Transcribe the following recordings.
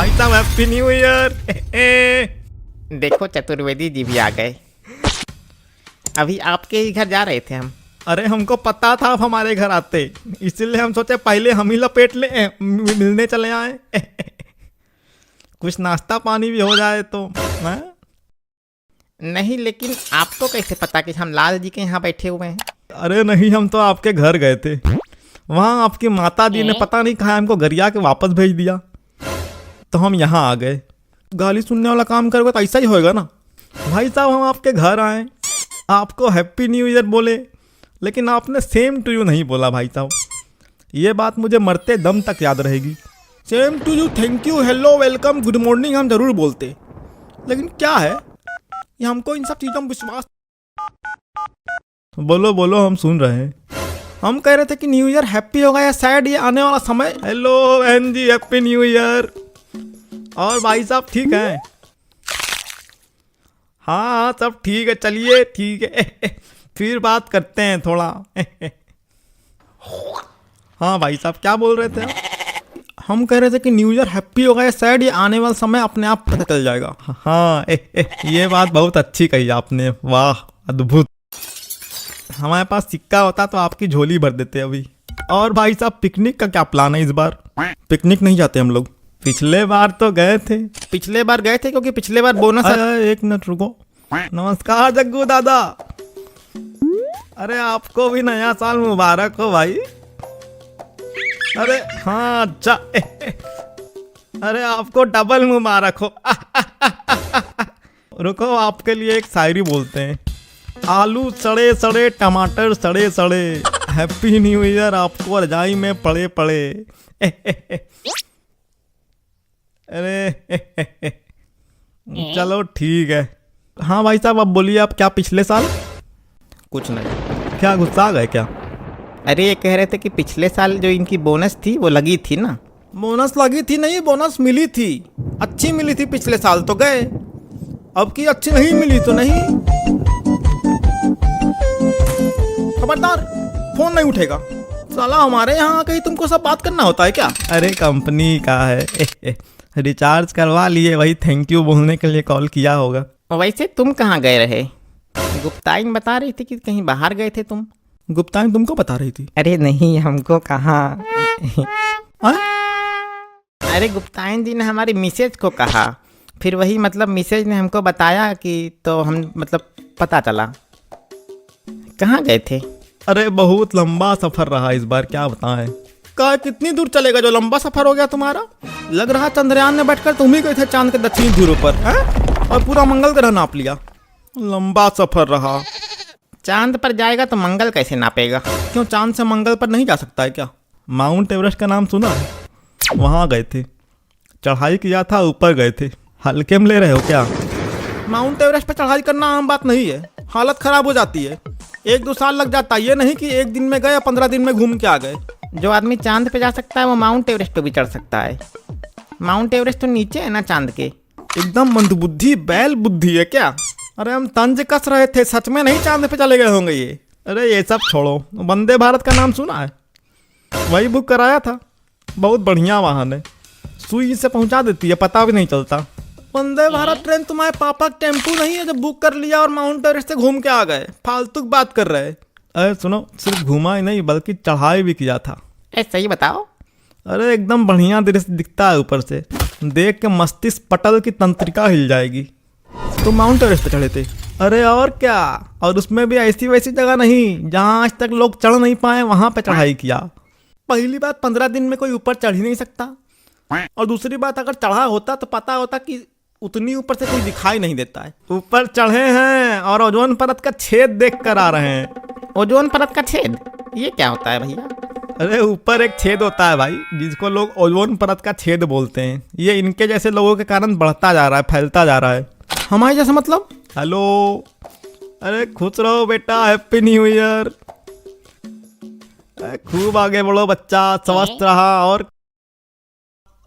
भाई साहब happy new year. देखो चतुर्वेदी जी भी आ गए। अभी आपके ही घर जा रहे थे हम। अरे हमको पता था आप हमारे घर आते, इसीलिए हम सोचे पहले हम ही लपेट ले, मिलने चले आए। कुछ नाश्ता पानी भी हो जाए तो ना? नहीं, लेकिन आपको कैसे पता कि हम लाल जी के यहाँ बैठे हुए हैं? अरे नहीं, हम तो आपके घर गए थे, वहाँ आपकी माता जी ने पता नहीं कहा हमको गरिया के वापस भेज दिया, तो हम यहाँ आ गए। गाली सुनने वाला काम करोगे तो ऐसा ही होएगा ना। भाई साहब हम आपके घर आए, आपको हैप्पी न्यू ईयर बोले, लेकिन आपने सेम टू यू नहीं बोला। भाई साहब ये बात मुझे मरते दम तक याद रहेगी। Same to you, thank you, hello, welcome, good morning हम जरूर बोलते, लेकिन क्या है ये हमको इन सब चीज़ों में विश्वास। बोलो बोलो, हम सुन रहे हैं। हम कह रहे थे कि न्यू ईयर हैप्पी होगा या सैड, ये आने वाला समय। हेलो बहन जी, हैप्पी न्यू ईयर। और भाई साहब ठीक है? हाँ सब ठीक है, चलिए ठीक है, फिर बात करते हैं थोड़ा। हाँ भाई साहब क्या बोल रहे थे आप? हम कह रहे थे कि न्यू ईयर हैप्पी होगा या सैड, ये आने वाला समय अपने आप पता चल जाएगा। हाँ ये बात बहुत अच्छी कही आपने, वाह अद्भुत। हमारे पास सिक्का होता तो आपकी झोली भर देते अभी। और भाई साहब पिकनिक का क्या प्लान है इस बार? पिकनिक नहीं जाते हम लोग, पिछले बार तो गए थे। पिछले बार गए थे क्योंकि पिछले बार बोनस। एक मिनट रुको। नमस्कार जग्गू दादा। अरे आपको भी नया साल मुबारक हो भाई। अरे हाँ अच्छा, अरे आपको डबल मुबारक हो। रुको आपके लिए एक शायरी बोलते हैं। आलू सड़े सड़े, टमाटर सड़े सड़े, हैप्पी न्यू ईयर आपको रजाई में पड़े पड़े। अरे चलो ठीक है। हाँ भाई साहब अब बोलिए, आप क्या पिछले साल? कुछ नहीं। क्या गुस्सा आ गए क्या? अरे ये कह रहे थे कि पिछले साल जो इनकी बोनस थी वो लगी थी ना। बोनस लगी थी? नहीं, बोनस मिली थी, अच्छी मिली थी। पिछले साल तो गए, अब की अच्छी नहीं मिली तो नहीं। खबरदार, फोन नहीं उठेगा साला। हमारे यहाँ कहीं तुमको सब बात करना होता है क्या? अरे कंपनी का है, रिचार्ज करवा लिए, वही थैंक यू बोलने के लिए कॉल किया होगा। वैसे तुम कहाँ गए रहे? गुप्ताइन बता रही थी कि कहीं बाहर गए थे तुम। गुप्ताइन तुमको बता रही थी? अरे नहीं, हमको कहाँ। अरे गुप्ताइन जी ने हमारी मिसेज को कहा, फिर वही मतलब मिसेज ने हमको बताया कि, तो हम मतलब पता चला। कहाँ गए थे? अरे बहुत लंबा सफर रहा इस बार, क्या बताएं। का कितनी दूर चलेगा जो लंबा सफर हो गया तुम्हारा? लग रहा चंद्रयान में बैठकर तुम ही गए थे चांद के दक्षिणी ध्रुव पर, और पूरा मंगल ग्रह नाप लिया। लंबा सफर रहा। चांद पर जाएगा तो मंगल कैसे नापेगा? क्यों, चांद से मंगल पर नहीं जा सकता है क्या? माउंट एवरेस्ट का नाम सुना है? वहाँ गए थे, चढ़ाई किया था, ऊपर गए थे। हल्के में ले रहे हो क्या? माउंट एवरेस्ट पर चढ़ाई करना आम बात नहीं है, हालत खराब हो जाती है। 1-2 साल लग जाता है, ये नहीं कि एक दिन में गए या 15 दिन में घूम के आ गए। जो आदमी चांद पे जा सकता है वो माउंट एवरेस्ट पे भी चढ़ सकता है। माउंट एवरेस्ट तो नीचे है ना चांद के। एकदम मंदबुद्धि, बैल बुद्धि है क्या? अरे हम तंज कस रहे थे, सच में नहीं चांद पे चले गए होंगे ये। अरे ये सब छोड़ो, वंदे भारत का नाम सुना है? वही बुक कराया था, बहुत बढ़िया वाहन है, सुई से पहुंचा देती है, पता भी नहीं चलता। वंदे भारत ट्रेन तुम्हारे पापा का टेम्पू नहीं है जो बुक कर लिया और माउंट एवरेस्ट से घूम के आ गए? फालतू की बात कर रहे। अरे सुनो, सिर्फ घूमा ही नहीं बल्कि चढ़ाई भी किया था। ऐसा ही बताओ। अरे एकदम बढ़िया दृश्य दिखता है ऊपर से, देख के मस्तिष्क पटल की तंत्रिका हिल जाएगी। तो माउंट एवरेस्ट पे चढ़े थे? अरे और क्या, और उसमें भी ऐसी वैसी जगह नहीं जहाँ आज तक लोग चढ़ नहीं पाए, वहाँ पे चढ़ाई किया। पहली बात, 15 दिन में कोई ऊपर चढ़ ही नहीं सकता, और दूसरी बात अगर चढ़ा होता तो पता होता कि उतनी ऊपर से कोई दिखाई नहीं देता है। ऊपर चढ़े हैं और ओजोन परत का छेद देख कर आ रहे हैं। ओजोन परत का छेद, ये क्या होता है भैया? अरे ऊपर एक छेद होता है भाई, जिसको लोग ओजोन परत का छेद बोलते हैं। ये इनके जैसे लोगों के कारण बढ़ता जा रहा है, फैलता जा रहा है। हमारे जैसा मतलब? हेलो, अरे खुश रहो बेटा, हैप्पी न्यू ईयर। खूब आगे बढ़ो बच्चा, स्वस्थ रहा।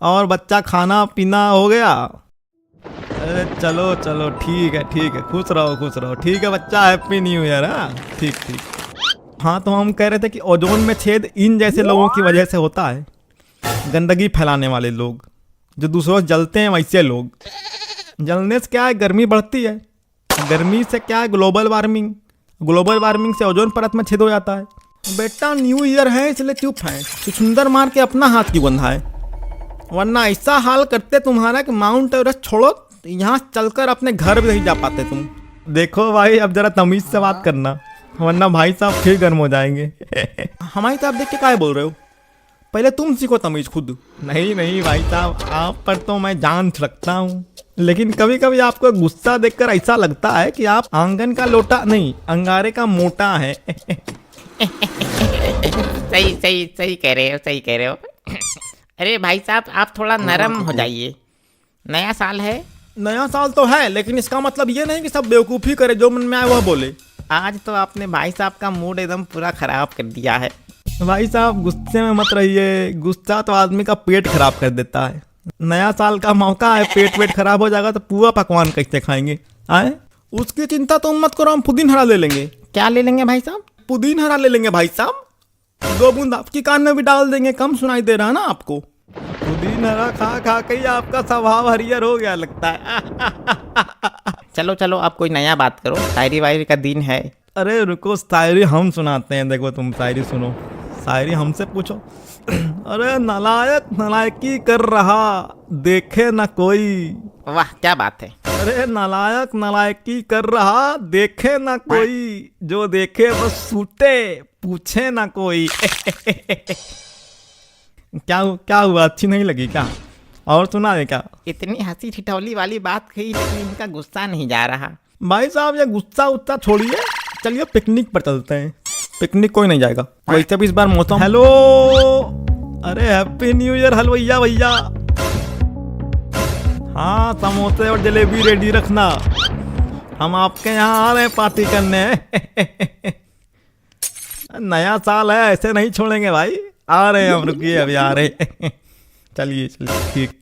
और बच्चा खाना पीना हो गया? अरे चलो चलो ठीक है, खुश रहो, ठीक है बच्चा, हैप्पी न्यू ईयर। हाँ ठीक। हाँ तो हम कह रहे थे कि ओजोन में छेद इन जैसे लोगों की वजह से होता है, गंदगी फैलाने वाले लोग, जो दूसरों से जलते हैं वैसे लोग। जलने से क्या है, गर्मी बढ़ती है। गर्मी से क्या है, ग्लोबल वार्मिंग। ग्लोबल वार्मिंग से ओजोन परत में छेद हो जाता है। बेटा न्यू ईयर है इसलिए चुप है, सुंदर मार के अपना हाथ क्यों बंधा है, वरना ऐसा हाल करते तुम्हारा कि माउंट एवरेस्ट छोड़ो यहाँ चलकर अपने घर भी नहीं जा पाते तुम। देखो भाई अब जरा तमीज से बात करना, वरना भाई साहब फिर गर्म हो जाएंगे। हमारी तरफ देख के क्या बोल रहे हो, पहले तुम सीखो तमीज खुद। नहीं नहीं भाई साहब, आप पर तो मैं जान रखता हूँ, लेकिन कभी कभी आपको गुस्सा देखकर ऐसा लगता है कि आप आंगन का लोटा नहीं अंगारे का मोटा है। सही सही सही कह रहे हो, सही कह रहे हो। अरे भाई साहब आप थोड़ा नरम हो जाइए, नया साल है। नया साल तो है, लेकिन इसका मतलब ये नहीं कि सब बेवकूफ़ी करे, जो मन में आए वह बोले। आज तो आपने भाई साहब का मूड एकदम पूरा खराब कर दिया है। भाई साहब गुस्से में मत रहिए, गुस्सा तो आदमी का पेट खराब कर देता है। नया साल का मौका है, पेट खराब हो जाएगा तो पूरा पकवान कैसे खाएंगे आए। उसकी चिंता तुम मत करो, हम पुदीन हरा ले लेंगे। क्या ले लेंगे भाई साहब? पुदीन हरा ले लेंगे भाई साहब, 2 बूंद आपकी कान में भी डाल देंगे, कम सुनाई दे रहा है ना आपको। पुदीन हरा खा खा के ही आपका स्वभाव हरियर हो गया लगता है। चलो चलो आप कोई नया बात करो, शायरी वायरी का दिन है। अरे रुको, शायरी हम सुनाते हैं। देखो तुम शायरी सुनो, शायरी हमसे पूछो। अरे नालायक नालायकी कर रहा देखे ना कोई। वाह क्या बात है। अरे नालायक नालायकी कर रहा देखे ना कोई, जो देखे बस सूटे पूछे ना कोई। क्या हुआ, अच्छी नहीं लगी क्या? और सुना है क्या? इतनी हंसी ठिठौली वाली बात कही लेकिन इनका गुस्सा नहीं जा रहा। भाई साहब ये गुस्सा उस्सा छोड़िए, चलिए पिकनिक पर चलते हैं। पिकनिक कोई नहीं जाएगा, वैसे भी इस बार मौसम। हेलो, अरे हैप्पी न्यू ईयर हलवैया भैया। हाँ समोसे और जलेबी रेडी रखना, हम आपके यहाँ आ रहे हैं पार्टी करने। नया साल है, ऐसे नहीं छोड़ेंगे भाई, आ रहे हैं हम, रुकिए अभी आ रहे हैं। चलिए चलिए ठीक।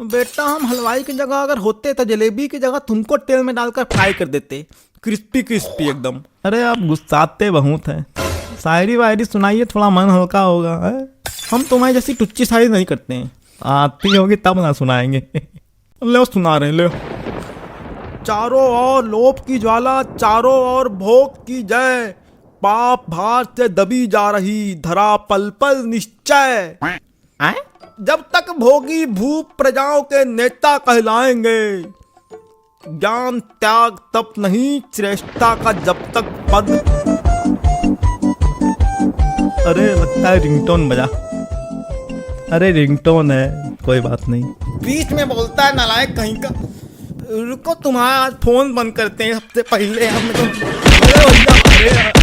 बेटा हम हलवाई की जगह अगर होते तो जलेबी की जगह तुमको तेल में डालकर फ्राई कर देते, क्रिस्पी क्रिस्पी एकदम। अरे आप गुस्साते बहुत हैं, शायरी वायरी सुनाइए, थोड़ा मन हल्का होगा है? हम तुम्हारी जैसी टुच्ची शायरी नहीं करते हैं, आती होगी तब ना सुनाएंगे। ले सुना रहे, ले। चारों ओर लोभ की ज्वाला, चारों ओर भोग की जय, पाप भार से दबी जा रही धरा पल पल निश्चय। आए? जब तक भोगी भूप प्रजाओं के नेता कहलाएंगे, ज्ञान त्याग तप नहीं श्रेष्ठता का जब तक पद। अरे लगता है रिंगटोन बजा। अरे रिंगटोन है, कोई बात नहीं। बीच में बोलता है नालायक कहीं का। रुको तुम्हारा फोन बंद करते हैं, सबसे पहले हम तो। अरे भैया, अरे